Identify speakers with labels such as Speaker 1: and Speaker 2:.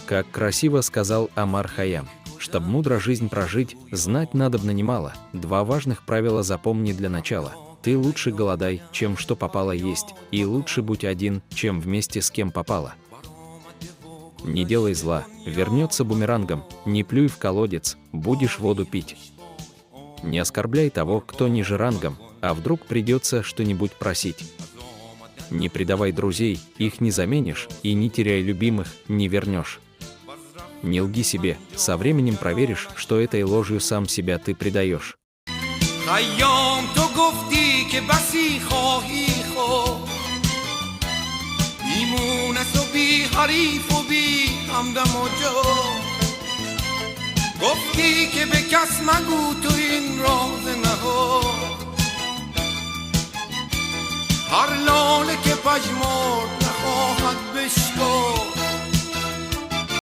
Speaker 1: Как красиво сказал Омар Хайям: «Чтоб мудро жизнь прожить, знать надобно немало. Два важных правила запомни для начала. Ты лучше голодай, чем что попало есть, и лучше будь один, чем вместе с кем попало. Не делай зла, вернется бумерангом, не плюй в колодец, будешь воду пить. Не оскорбляй того, кто ниже рангом, а вдруг придется что-нибудь просить. Не предавай друзей, их не заменишь, и не теряй любимых, не вернешь. Не лги себе, со временем проверишь, что этой ложью сам себя ты предаешь».
Speaker 2: خیام تو گفتی که بسی خواهی خود بیمون است و بی حریف و بی همدم و جو گفتی که به کس مگو تو این راز نهاد هر لاله که پژمرد نخواهد بشکفت